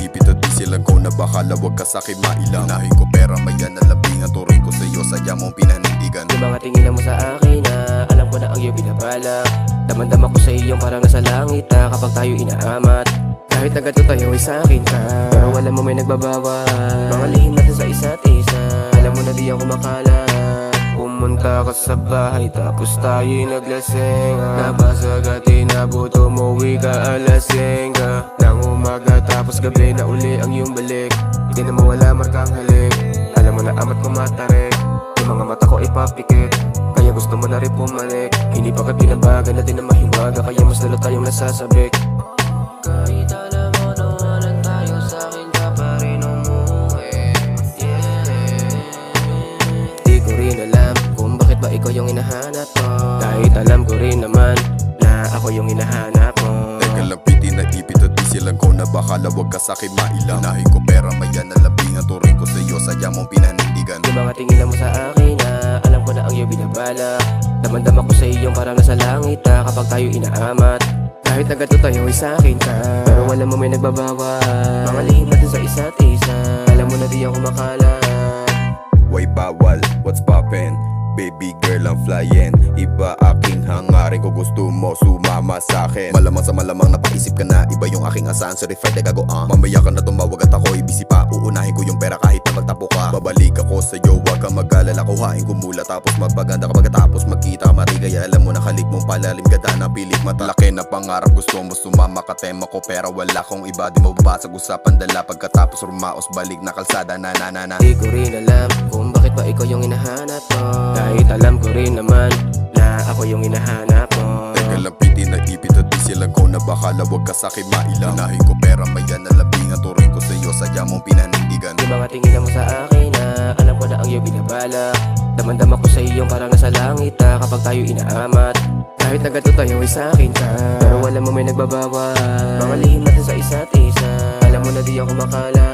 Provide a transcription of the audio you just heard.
nag-iipit at di silang ko na bakala wag ka sa'kin mailang. Unahin ko pera mayan na labing ang turing ko sa'yo, sadya mong pinanindigan. Yung mga tingin mo sa akin na alam ko na ang iyong binabalak. Damandam ako sa iyong parang nasa langit na kapag tayo inaamat. Kahit na ganito tayo ay sa'kin ka, pero alam mo may nagbabawal. Mga lihim natin sa isa't isa, alam mo na di ako makala. Pumunta ka sa bahay tapos tayo'y naglaseng. Nabasag at inabot, umuwi ka alas 5 ng umaga, tapos gabi na uli ang iyong balik. Hindi na mawala markang halik, alam mo na amat ko matarik. Yung mga mata ko ay papikit, kaya gusto mo na rin pumalik. Hindi pa ka binabagan natin na mahiwaga, kaya mas lalo tayong nasasabik. Kahit alam mo nawalan tayo, sa'kin ka pa rin umuwi. Di ko rin alam kung bakit ba ikaw yung hinahanap ko, kahit alam ko rin naman na ako yung hinahanap mo. Teka lang piti na ipit at di silang ko na bakala wag ka sa'kin mailang. Unahin ko pera mayan na labing ang turing ko sa'yo, sadya mong pinanindigan. Yung mga tingin mo sa akin na alam ko na ang iyong binabalak. Damandam ako sa iyong parang nasa langit na kapag tayo inaamat. Kahit na ganito tayo ay sa'kin ka, pero alam mo may nagbabawal. Mga lihim natin sa isa't isa, alam mo na di ako makala. Why bawal? What's poppin'? Baby girl ang flyin'. Iba aking hangarin, ko gusto mo sumama sa'kin. Malamang sa malamang napaisip ka na iba yung aking asahan. Certified na gago mamaya ka na tumawag at ako'y busy pa. Uunahin ko yung pera kahit na magtapo ka. Babalik ako sa'yo, wag kang mag-alala. Kuhain ko mula tapos magpaganda ka pagkatapos magkita ka matigay. Alam mo na halik mong palalim, ganda na pilit mata. Laki na pangarap, gusto mo sumama ka, tema ko pera wala kong iba. Di mababasag usapan dala pagkatapos rumaos balik na kalsada na. Di ko rin alam kung bakit ba ikaw yung hinahanap mo, kahit alam ko rin naman na ako yung hinahanap mo. Teka lang piti na ipit at di silang ko na bakala wag ka sa'kin mailang. Unahin ko pera mayan na labing ang turing ko sa'yo, sadya mong pinanindigan. Yung mga tingin mo sa akin na alam ko na ang iyong binabalak. Damandam ako sa iyong parang nasa langit na kapag tayo inaamat. Kahit na ganito tayo ay sa'kin ka, pero alam mo may nagbabawal. Mga lihim natin sa isa't isa, alam mo na di ako makala.